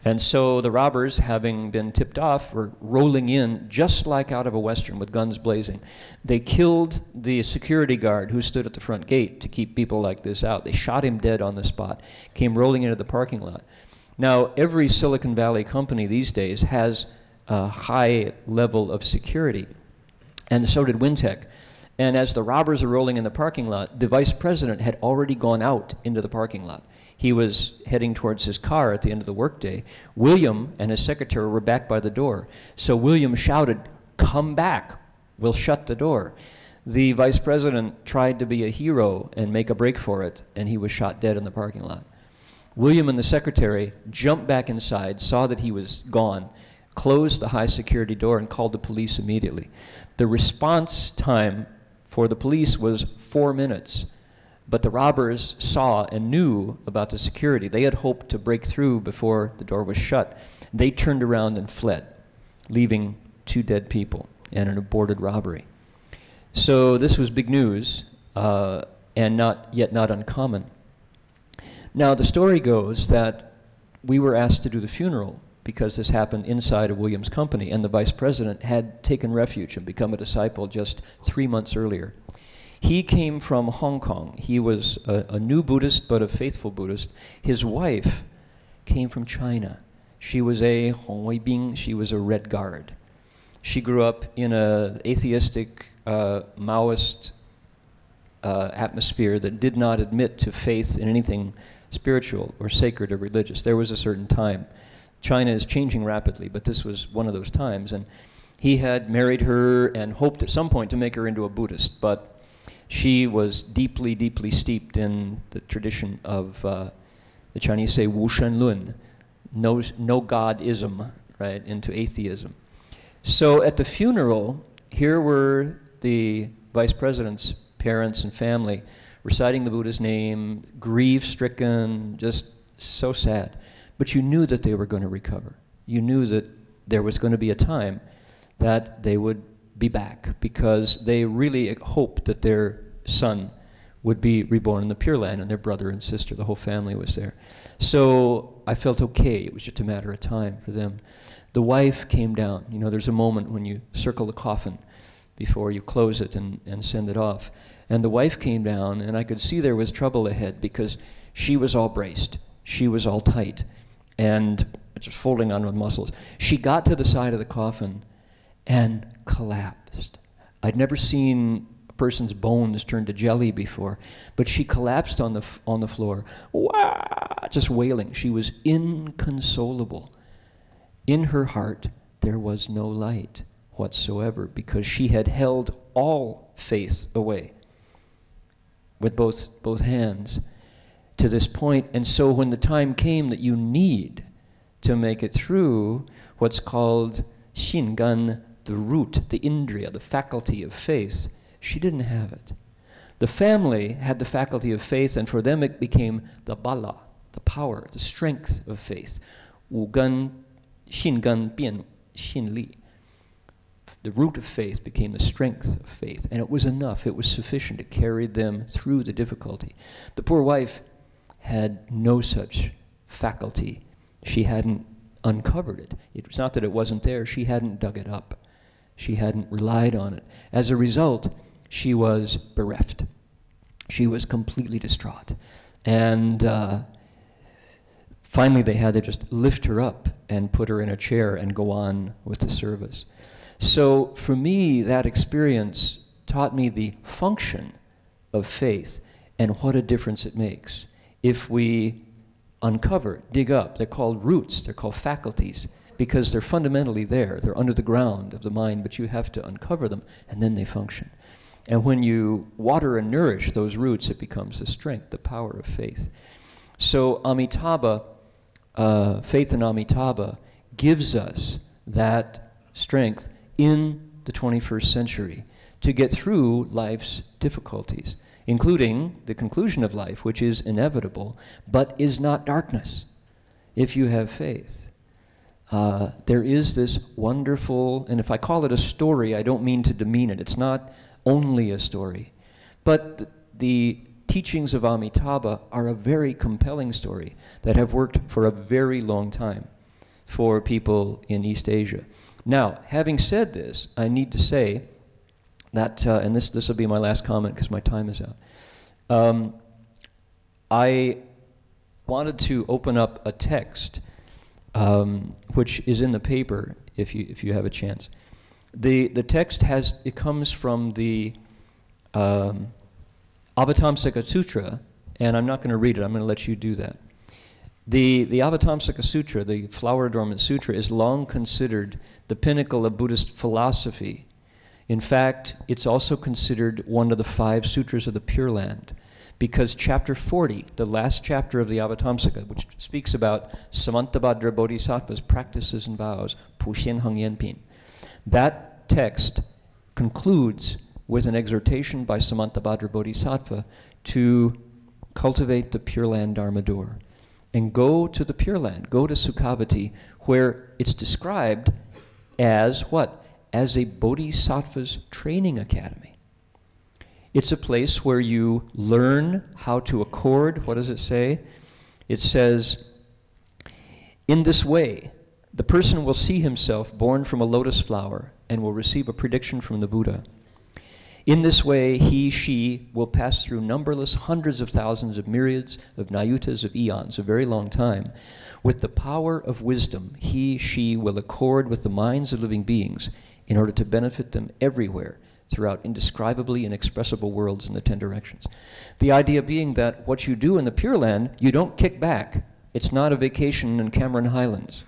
And so the robbers, having been tipped off, were rolling in just like out of a Western with guns blazing. They killed the security guard who stood at the front gate to keep people like this out. They shot him dead on the spot, came rolling into the parking lot. Now, every Silicon Valley company these days has a high level of security, and so did Wintech. And as the robbers are rolling in the parking lot, the vice president had already gone out into the parking lot. He was heading towards his car at the end of the workday. William and his secretary were back by the door. So William shouted, "Come back, we'll shut the door." The vice president tried to be a hero and make a break for it, and he was shot dead in the parking lot. William and the secretary jumped back inside, saw that he was gone, closed the high security door, and called the police immediately. The response time for the police was 4 minutes. But the robbers saw and knew about the security. They had hoped to break through before the door was shut. They turned around and fled, leaving 2 dead people and an aborted robbery. So this was big news, and not uncommon. Now the story goes that we were asked to do the funeral because this happened inside of William's company, and the vice president had taken refuge and become a disciple just 3 months earlier. He came from Hong Kong. He was a new Buddhist, but a faithful Buddhist. His wife came from China. She was a Hongwei Bing. She was a Red Guard. She grew up in an atheistic, Maoist atmosphere that did not admit to faith in anything spiritual or sacred or religious. There was a certain time. China is changing rapidly, but this was one of those times. And he had married her and hoped at some point to make her into a Buddhist, but she was deeply, deeply steeped in the tradition of, the Chinese say, Wu Shen Lun, no Godism, right, into atheism. So at the funeral, here were the vice president's parents and family reciting the Buddha's name, grief-stricken, just so sad. But you knew that they were going to recover. You knew that there was going to be a time that they would be back, because they really hoped that their son would be reborn in the Pure Land, and their brother and sister, the whole family was there. So I felt okay. It was just a matter of time for them. The wife came down. You know, there's a moment when you circle the coffin before you close it and send it off. And the wife came down, and I could see there was trouble ahead because she was all braced. She was all tight and just folding on with muscles. She got to the side of the coffin and collapsed. I'd never seen a person's bones turn to jelly before, but she collapsed on the floor, wah, just wailing. She was inconsolable. In her heart, there was no light whatsoever, because she had held all faith away with both hands to this point. And so when the time came that you need to make it through what's called Xingan, the root, the indriya, the faculty of faith, she didn't have it. The family had the faculty of faith, and for them it became the bala, the power, the strength of faith. Wu gan, xin gan bian, xin li. The root of faith became the strength of faith, and it was enough, it was sufficient. It carried them through the difficulty. The poor wife had no such faculty. She hadn't uncovered it. It's not that it wasn't there, she hadn't dug it up. She hadn't relied on it. As a result, she was bereft. She was completely distraught. And finally they had to just lift her up and put her in a chair and go on with the service. So for me, that experience taught me the function of faith and what a difference it makes if we uncover, dig up. They're called roots, they're called faculties, because they're fundamentally there. They're under the ground of the mind, but you have to uncover them, and then they function. And when you water and nourish those roots, it becomes the strength, the power of faith. So Amitabha, faith in Amitabha, gives us that strength in the 21st century to get through life's difficulties, including the conclusion of life, which is inevitable, but is not darkness, if you have faith. There is this wonderful, and if I call it a story, I don't mean to demean it. It's not only a story. But the teachings of Amitabha are a very compelling story that have worked for a very long time. for people in East Asia. Now, having said this, I need to say that, and this will be my last comment because my time is out. I wanted to open up a text which is in the paper if you have a chance. The text comes from the Avatamsaka Sutra, and I'm not going to read it. I'm going to let you do that. The Avatamsaka Sutra, the Flower Adornment Sutra, is long considered the pinnacle of Buddhist philosophy. In fact, it's also considered one of the 5 sutras of the Pure Land, because chapter 40, the last chapter of the Avatamsaka, which speaks about Samantabhadra Bodhisattva's practices and vows, Pushen Heng Yenpin, that text concludes with an exhortation by Samantabhadra Bodhisattva to cultivate the Pure Land Dharma door and go to the Pure Land, go to Sukhavati, where it's described as what? As a Bodhisattva's training academy. It's a place where you learn how to accord. What does it say? It says, in this way, the person will see himself born from a lotus flower and will receive a prediction from the Buddha. In this way, he, she will pass through numberless hundreds of thousands of myriads of nayutas of eons, a very long time. With the power of wisdom, he, she will accord with the minds of living beings in order to benefit them everywhere throughout indescribably inexpressible worlds in the 10 directions. The idea being that what you do in the Pure Land, you don't kick back. It's not a vacation in Cameron Highlands.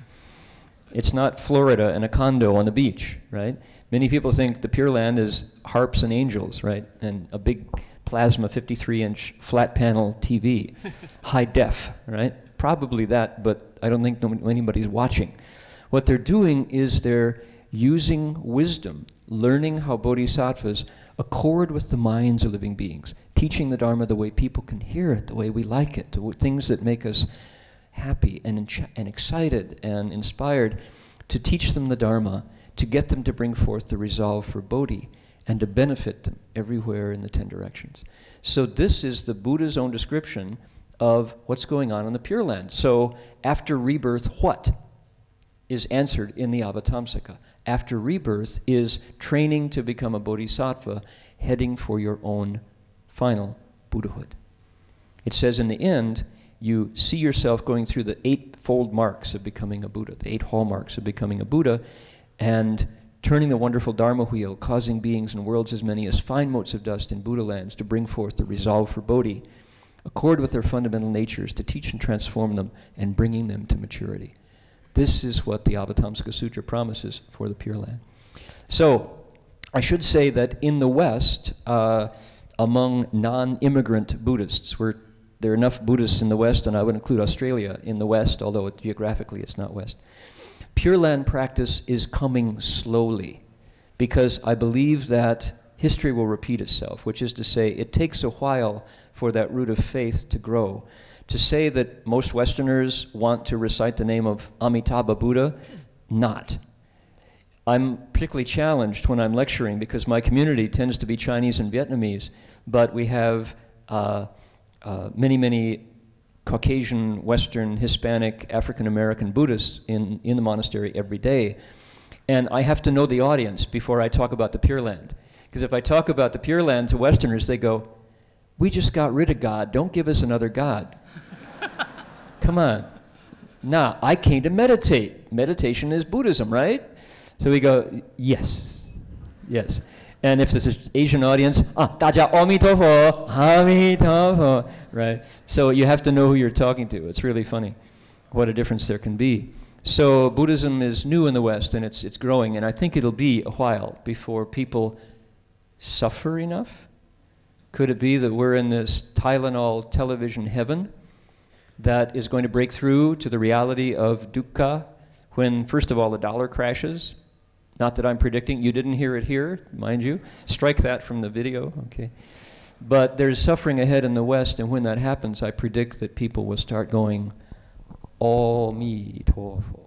It's not Florida and a condo on the beach, right? Many people think the Pure Land is harps and angels, right? And a big plasma 53-inch flat panel TV, high def, right? Probably that, but I don't think anybody's watching. What they're doing is they're using wisdom, learning how bodhisattvas accord with the minds of living beings, teaching the Dharma the way people can hear it, the way we like it, the things that make us happy and excited and inspired, to teach them the Dharma, to get them to bring forth the resolve for Bodhi and to benefit them everywhere in the 10 directions. So this is the Buddha's own description of what's going on in the Pure Land. So after rebirth, what is answered in the Avatamsaka? After rebirth is training to become a bodhisattva, heading for your own final Buddhahood. It says in the end, you see yourself going through the 8-fold marks of becoming a Buddha, the 8 hallmarks of becoming a Buddha, and turning the wonderful Dharma wheel, causing beings and worlds as many as fine motes of dust in Buddha lands to bring forth the resolve for Bodhi, accord with their fundamental natures, to teach and transform them, and bringing them to maturity. This is what the Avatamsaka Sutra promises for the Pure Land. So, I should say that in the West, among non-immigrant Buddhists, there are enough Buddhists in the West, and I would include Australia in the West, although geographically it's not West. Pure Land practice is coming slowly, because I believe that history will repeat itself, which is to say it takes a while for that root of faith to grow. To say that most Westerners want to recite the name of Amitabha Buddha, not. I'm particularly challenged when I'm lecturing because my community tends to be Chinese and Vietnamese, but we have many, many Caucasian, Western, Hispanic, African-American Buddhists in the monastery every day. And I have to know the audience before I talk about the Pure Land. Because if I talk about the Pure Land to Westerners, they go, "We just got rid of God, don't give us another God." Come on. Nah, I came to meditate. Meditation is Buddhism, right? So we go, yes, yes. And if there's an Asian audience, 大家阿弥陀佛, 阿弥陀佛, right? So you have to know who you're talking to. It's really funny what a difference there can be. So Buddhism is new in the West, and it's growing, and I think it'll be a while before people suffer enough. Could it be that we're in this Tylenol television heaven that is going to break through to the reality of dukkha when, first of all, the dollar crashes? Not that I'm predicting. You didn't hear it here, mind you. Strike that from the video, okay? But there's suffering ahead in the West, and when that happens, I predict that people will start going, A弥陀佛.